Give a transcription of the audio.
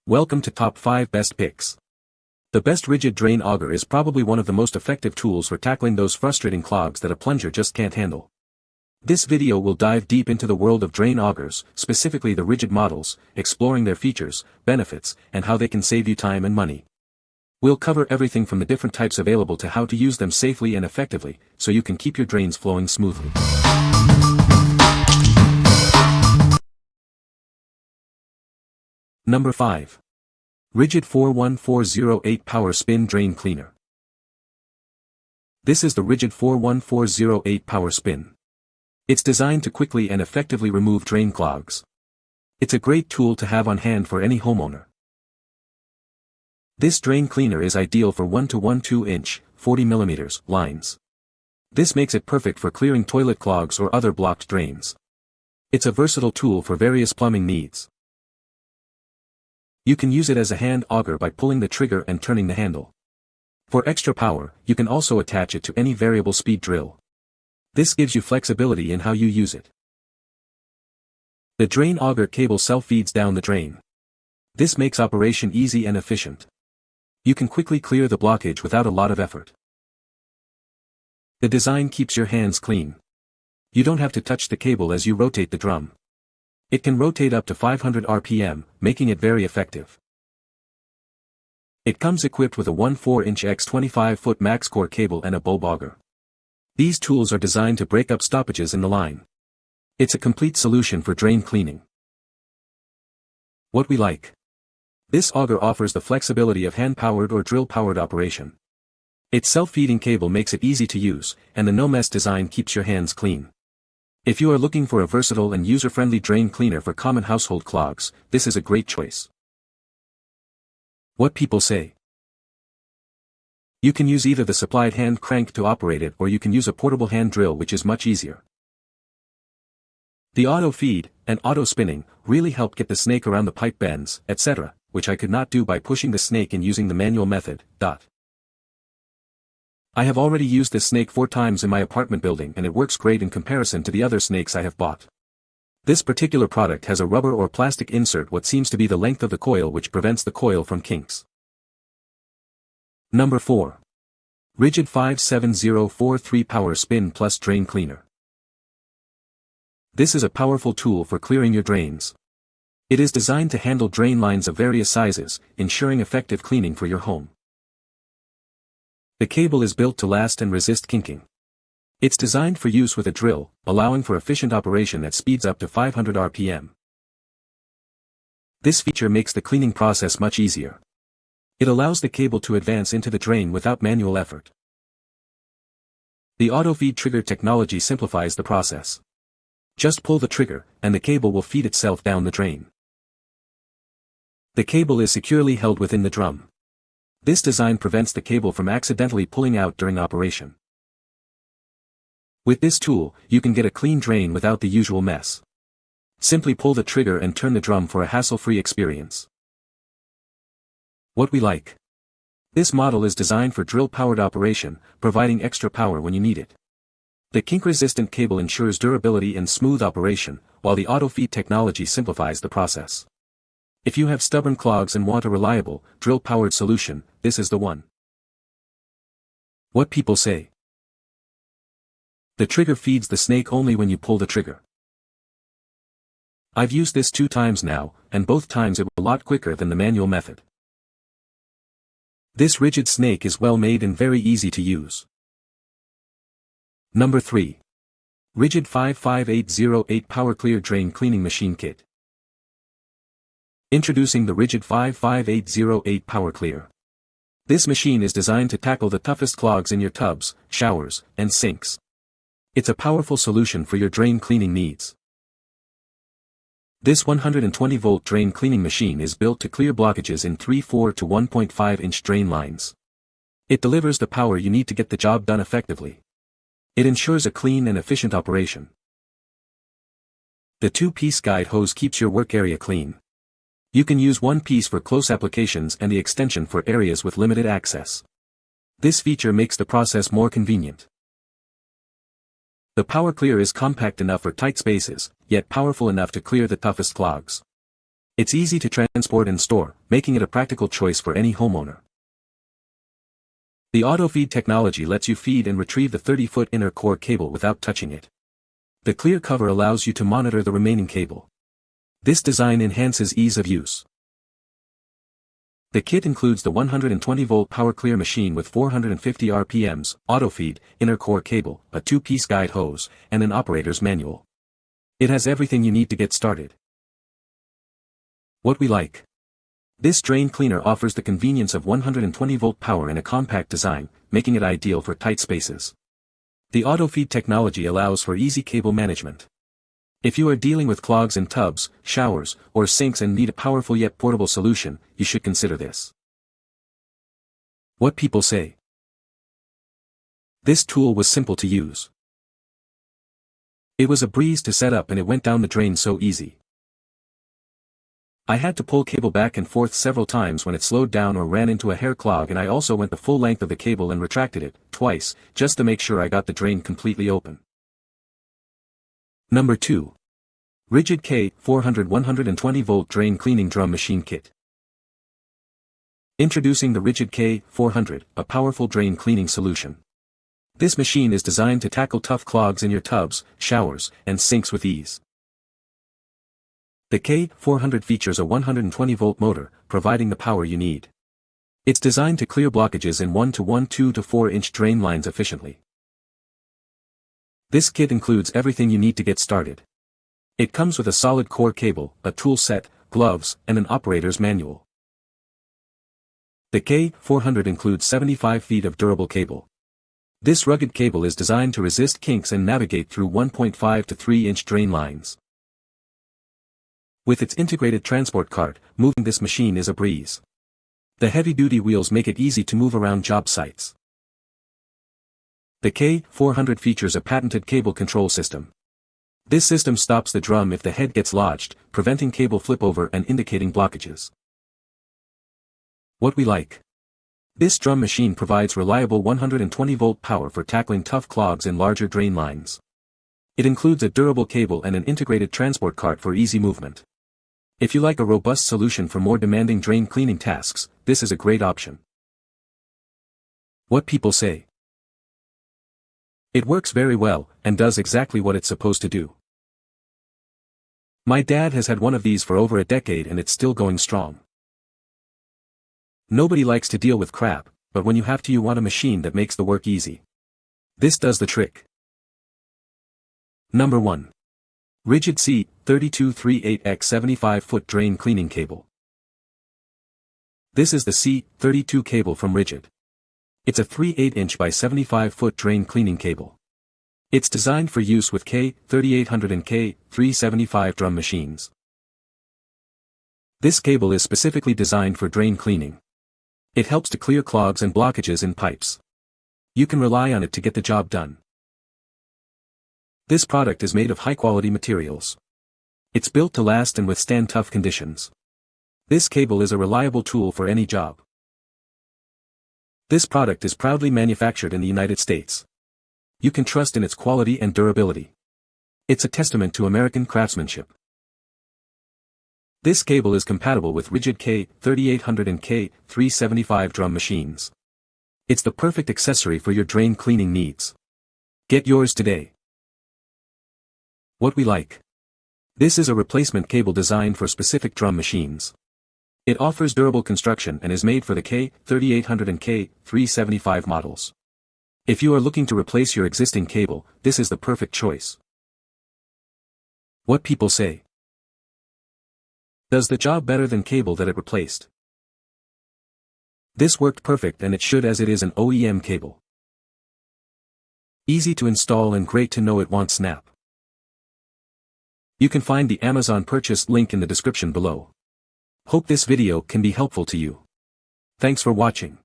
Welcome to Top 5 Best Picks. The best Ridgid Drain Auger is probably one of the most effective tools for tackling those frustrating clogs that a plunger just can't handle. This video will dive deep into the world of drain augers, specifically the Ridgid models, exploring their features, benefits, and how they can save you time and money. We'll cover everything from the different types available to how to use them safely and effectively, so you can keep your drains flowing smoothly. Number 5. Ridgid 41408 Power Spin Drain Cleaner. This is the Ridgid 41408 Power Spin. It's designed to quickly and effectively remove drain clogs. It's a great tool to have on hand for any homeowner. This drain cleaner is ideal for 1 to 1/2 inch, 40 mm lines. This makes it perfect for clearing toilet clogs or other blocked drains. It's a versatile tool for various plumbing needs. You can use it as a hand auger by pulling the trigger and turning the handle. For extra power, you can also attach it to any variable speed drill. This gives you flexibility in how you use it. The drain auger cable self-feeds down the drain. This makes operation easy and efficient. You can quickly clear the blockage without a lot of effort. The design keeps your hands clean. You don't have to touch the cable as you rotate the drum. It can rotate up to 500 RPM, making it very effective. It comes equipped with a 1/4 inch x 25 foot max core cable and a bulb auger. These tools are designed to break up stoppages in the line. It's a complete solution for drain cleaning. What we like. This auger offers the flexibility of hand-powered or drill-powered operation. Its self-feeding cable makes it easy to use, and the no-mess design keeps your hands clean. If you are looking for a versatile and user-friendly drain cleaner for common household clogs, this is a great choice. What people say. You can use either the supplied hand crank to operate it, or you can use a portable hand drill, which is much easier. The auto feed and auto spinning really help get the snake around the pipe bends, etc., which I could not do by pushing the snake and using the manual method. I have already used this snake 4 times in my apartment building, and it works great in comparison to the other snakes I have bought. This particular product has a rubber or plastic insert what seems to be the length of the coil, which prevents the coil from kinks. Number 4. Ridgid 57043 Power Spin Plus Drain Cleaner. This is a powerful tool for clearing your drains. It is designed to handle drain lines of various sizes, ensuring effective cleaning for your home. The cable is built to last and resist kinking. It's designed for use with a drill, allowing for efficient operation at speeds up to 500 RPM. This feature makes the cleaning process much easier. It allows the cable to advance into the drain without manual effort. The auto-feed trigger technology simplifies the process. Just pull the trigger, and the cable will feed itself down the drain. The cable is securely held within the drum. This design prevents the cable from accidentally pulling out during operation. With this tool, you can get a clean drain without the usual mess. Simply pull the trigger and turn the drum for a hassle-free experience. What we like. This model is designed for drill-powered operation, providing extra power when you need it. The kink-resistant cable ensures durability and smooth operation, while the auto-feed technology simplifies the process. If you have stubborn clogs and want a reliable, drill-powered solution, this is the one. What people say. The trigger feeds the snake only when you pull the trigger. I've used this 2 times now, and both times it was a lot quicker than the manual method. This Ridgid snake is well made and very easy to use. Number 3. Ridgid 55808 PowerClear Drain Cleaning Machine Kit. Introducing the Ridgid 55808 PowerClear. This machine is designed to tackle the toughest clogs in your tubs, showers, and sinks. It's a powerful solution for your drain cleaning needs. This 120-volt drain cleaning machine is built to clear blockages in 3/4 to 1.5 inch drain lines. It delivers the power you need to get the job done effectively. It ensures a clean and efficient operation. The 2-piece guide hose keeps your work area clean. You can use one piece for close applications and the extension for areas with limited access. This feature makes the process more convenient. The PowerClear is compact enough for tight spaces, yet powerful enough to clear the toughest clogs. It's easy to transport and store, making it a practical choice for any homeowner. The auto-feed technology lets you feed and retrieve the 30-foot inner core cable without touching it. The clear cover allows you to monitor the remaining cable. This design enhances ease of use. The kit includes the 120-volt PowerClear machine with 450 RPMs, auto-feed, inner core cable, a 2-piece guide hose, and an operator's manual. It has everything you need to get started. What we like. This drain cleaner offers the convenience of 120-volt power in a compact design, making it ideal for tight spaces. The auto-feed technology allows for easy cable management. If you are dealing with clogs in tubs, showers, or sinks and need a powerful yet portable solution, you should consider this. What people say. This tool was simple to use. It was a breeze to set up and it went down the drain so easy. I had to pull cable back and forth several times when it slowed down or ran into a hair clog, and I also went the full length of the cable and retracted it, twice, just to make sure I got the drain completely open. Number 2. Ridgid K400 120-volt drain cleaning drum machine kit. Introducing the Ridgid K400, a powerful drain cleaning solution. This machine is designed to tackle tough clogs in your tubs, showers, and sinks with ease. The K400 features a 120-volt motor, providing the power you need. It's designed to clear blockages in 1 to 1 2 to 4-inch drain lines efficiently. This kit includes everything you need to get started. It comes with a solid core cable, a tool set, gloves, and an operator's manual. The K400 includes 75 feet of durable cable. This rugged cable is designed to resist kinks and navigate through 1.5 to 3-inch drain lines. With its integrated transport cart, moving this machine is a breeze. The heavy-duty wheels make it easy to move around job sites. The K400 features a patented cable control system. This system stops the drum if the head gets lodged, preventing cable flip-over and indicating blockages. What we like. This drum machine provides reliable 120-volt power for tackling tough clogs in larger drain lines. It includes a durable cable and an integrated transport cart for easy movement. If you like a robust solution for more demanding drain cleaning tasks, this is a great option. What people say. It works very well, and does exactly what it's supposed to do. My dad has had one of these for over a decade and it's still going strong. Nobody likes to deal with crap, but when you have to, you want a machine that makes the work easy. This does the trick. Number 1. Ridgid C3238X 75-foot drain cleaning cable. This is the C32 cable from Ridgid. It's a 3/8-inch by 75-foot drain cleaning cable. It's designed for use with K3800 and K375 drum machines. This cable is specifically designed for drain cleaning. It helps to clear clogs and blockages in pipes. You can rely on it to get the job done. This product is made of high-quality materials. It's built to last and withstand tough conditions. This cable is a reliable tool for any job. This product is proudly manufactured in the United States. You can trust in its quality and durability. It's a testament to American craftsmanship. This cable is compatible with Ridgid K3800 and K375 drum machines. It's the perfect accessory for your drain cleaning needs. Get yours today. What we like. This is a replacement cable designed for specific drum machines. It offers durable construction and is made for the K3800 and K375 models. If you are looking to replace your existing cable, this is the perfect choice. What people say. Does the job better than cable that it replaced. This worked perfect, and it should, as it is an OEM cable. Easy to install and great to know it won't snap. You can find the Amazon purchase link in the description below. Hope this video can be helpful to you. Thanks for watching.